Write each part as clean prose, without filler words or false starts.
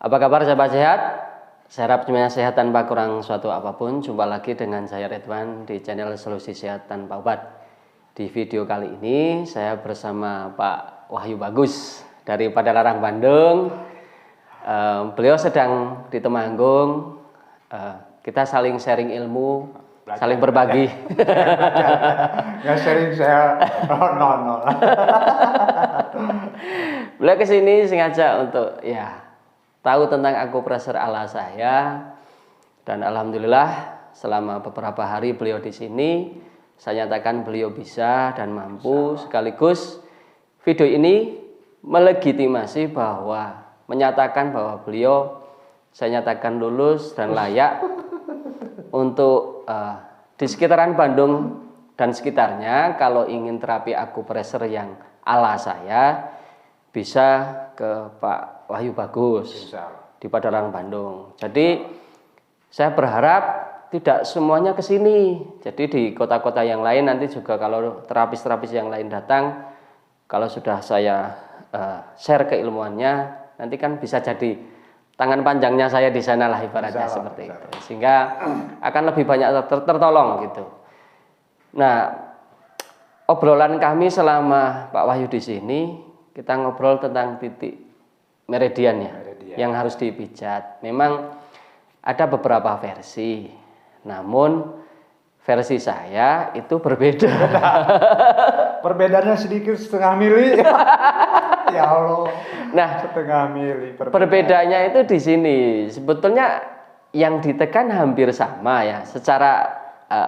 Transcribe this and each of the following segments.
Apa kabar sahabat sehat? Saya harap semuanya sehat tanpa kurang suatu apapun. Jumpa lagi dengan saya Ridwan di channel Solusi Sehat Tanpa Obat. Di video kali ini saya bersama Pak Wahyu Bagus dari Padalarang Bandung. Beliau sedang di Temanggung. Kita saling sharing ilmu, saling berbagi. Nggak sharing saya nol. Beliau kesini sengaja untuk tahu tentang akupressure ala saya, dan alhamdulillah selama beberapa hari beliau di sini saya nyatakan beliau bisa dan mampu. Sekaligus video ini melegitimasi bahwa menyatakan bahwa beliau saya nyatakan lulus dan layak untuk di sekitaran Bandung dan sekitarnya kalau ingin terapi akupressure yang ala saya bisa ke Pak Wahyu Bagus di Padalarang Bandung. Jadi saya berharap tidak semuanya ke sini. Jadi di kota-kota yang lain nanti juga kalau terapis-terapis yang lain datang, kalau sudah saya share keilmuannya, nanti kan bisa jadi tangan panjangnya saya di sana lah ibaratnya seperti itu. Sehingga akan lebih banyak tertolong gitu. Nah, obrolan kami selama Pak Wahyu di sini, kita ngobrol tentang titik meridian yang harus dipijat. Memang ada beberapa versi, namun versi saya itu berbeda. Perbedaannya sedikit, setengah mili. Ya Allah. Nah, setengah mili. Perbedaannya itu di sini. Sebetulnya yang ditekan hampir sama ya, secara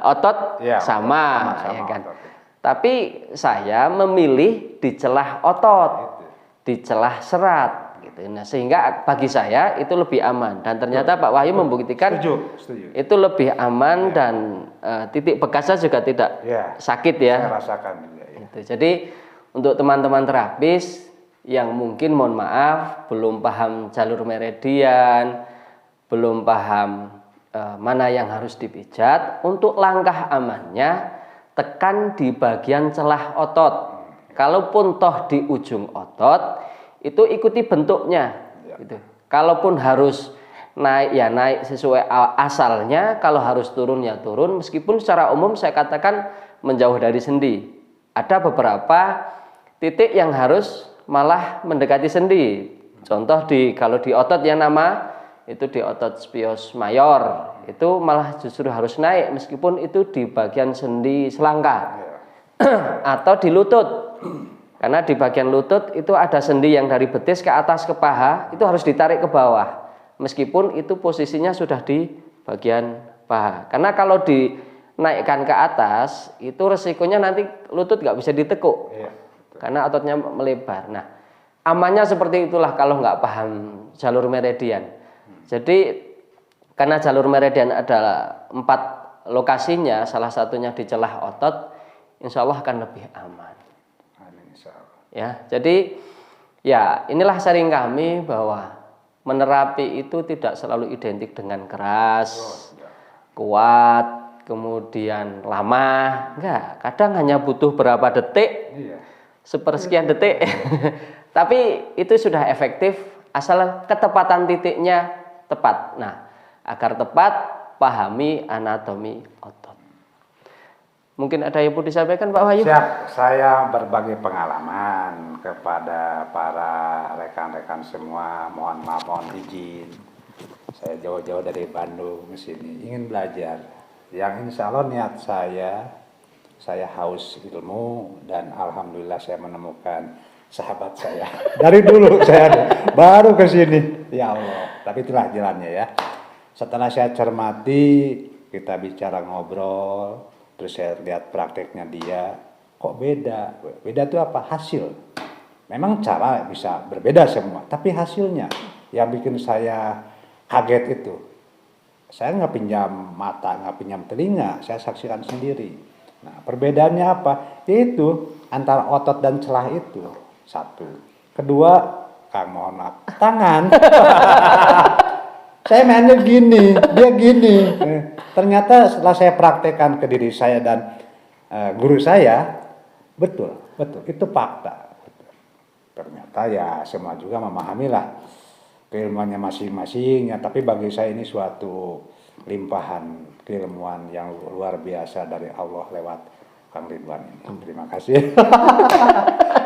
otot ya, sama ya kan. Otot. Tapi saya memilih di celah otot, di celah serat. Nah, sehingga bagi saya itu lebih aman, dan ternyata Pak Wahyu membuktikan setuju. Itu lebih aman dan titik bekasnya juga tidak sakit ya. Saya rasakan juga, ya. Jadi untuk teman-teman terapis yang mungkin mohon maaf belum paham jalur meridian, belum paham mana yang harus dipijat, untuk langkah amannya tekan di bagian celah otot. Kalaupun toh di ujung otot, itu ikuti bentuknya gitu. Kalaupun harus naik ya naik sesuai asalnya, kalau harus turun ya turun. Meskipun secara umum saya katakan menjauh dari sendi, ada beberapa titik yang harus malah mendekati sendi. Contoh kalau di otot yang nama itu di otot spios mayor, itu malah justru harus naik meskipun itu di bagian sendi selangka atau di lutut. Karena di bagian lutut itu ada sendi yang dari betis ke atas ke paha, itu harus ditarik ke bawah. Meskipun itu posisinya sudah di bagian paha. Karena kalau dinaikkan ke atas, itu resikonya nanti lutut nggak bisa ditekuk. Karena ototnya melebar. Nah, amannya seperti itulah kalau nggak paham jalur meridian. Jadi karena jalur meridian adalah 4 lokasinya, salah satunya di celah otot, insya Allah akan lebih aman. Ya, jadi ya inilah sharing kami bahwa menerapi itu tidak selalu identik dengan keras, kuat, kemudian lama. Enggak, kadang hanya butuh berapa detik, sepersekian detik. Tapi itu sudah efektif asal ketepatan titiknya tepat. Nah, agar tepat pahami anatomi otot. Mungkin ada yang perlu disampaikan Pak Wahyu? Siap, saya berbagi pengalaman kepada para rekan-rekan semua. Mohon maaf, mohon izin. Saya jauh-jauh dari Bandung ke sini, ingin belajar. Yang insya Allah niat saya haus ilmu, dan alhamdulillah saya menemukan sahabat saya. Dari dulu saya baru ke sini, ya Allah. Tapi itulah jalannya ya. Setelah saya cermati, kita bicara ngobrol, terus saya lihat prakteknya dia, kok beda. Beda itu apa? Hasil. Memang cara bisa berbeda semua, tapi hasilnya yang bikin saya kaget itu. Saya nggak pinjam mata, nggak pinjam telinga, saya saksikan sendiri. Nah, perbedaannya apa? Yaitu antara otot dan celah itu. Satu. Kedua, Kang mohon maaf, tangan. Saya mainnya gini, dia gini. Ternyata setelah saya praktekkan ke diri saya dan guru saya, betul, itu fakta. Ternyata ya semua juga memahami lah. keilmuannya masing-masing ya, tapi bagi saya ini suatu limpahan keilmuan yang luar biasa dari Allah lewat Kang Ridwan ini. Terima kasih.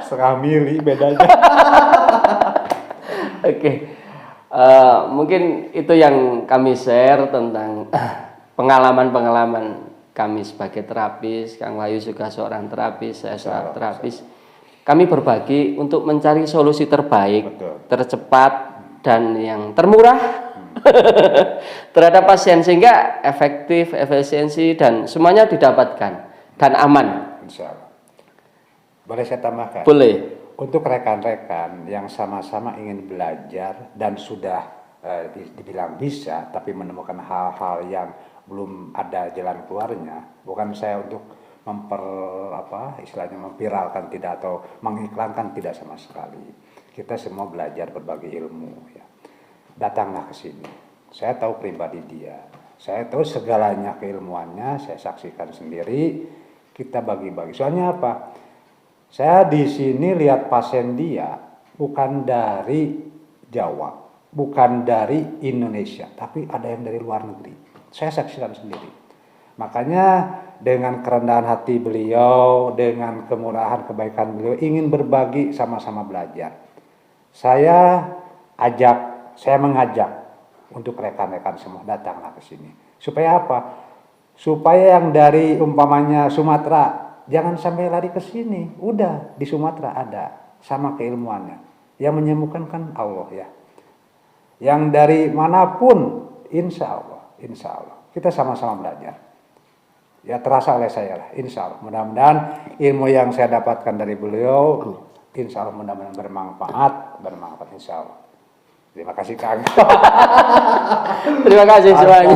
Setengah mili bedanya. Oke. Mungkin itu yang kami share tentang pengalaman-pengalaman kami sebagai terapis. Kang Wahyu juga seorang terapis, saya seorang terapis. Kami berbagi untuk mencari solusi terbaik, tercepat, dan yang termurah terhadap pasien, sehingga efektif, efisiensi, dan semuanya didapatkan dan aman. Insya Allah. Boleh saya tambahkan? Boleh. Untuk rekan-rekan yang sama-sama ingin belajar dan sudah dibilang bisa, tapi menemukan hal-hal yang belum ada jalan keluarnya, bukan saya untuk istilahnya memviralkan tidak atau mengiklankan, tidak sama sekali. Kita semua belajar berbagi ilmu ya. Datanglah ke sini. Saya tahu pribadi dia. Saya tahu segalanya keilmuannya, saya saksikan sendiri. Kita bagi-bagi. Soalnya apa? Saya di sini lihat pasien dia bukan dari Jawa, bukan dari Indonesia, tapi ada yang dari luar negeri. Saya saksikan sendiri. Makanya dengan kerendahan hati beliau, dengan kemurahan kebaikan beliau, ingin berbagi, sama-sama belajar. Saya mengajak untuk rekan-rekan semua datanglah ke sini. Supaya apa? Supaya yang dari umpamanya Sumatera jangan sampai lari ke sini. Udah di Sumatera ada sama keilmuannya. Yang menyembuhkan kan Allah ya. Yang dari manapun, insya Allah kita sama-sama belajar. Ya terasa oleh saya lah, insya Allah. Mudah-mudahan ilmu yang saya dapatkan dari beliau, insya Allah mudah-mudahan bermanfaat insya Allah. Terima kasih Kang. Terima kasih semuanya.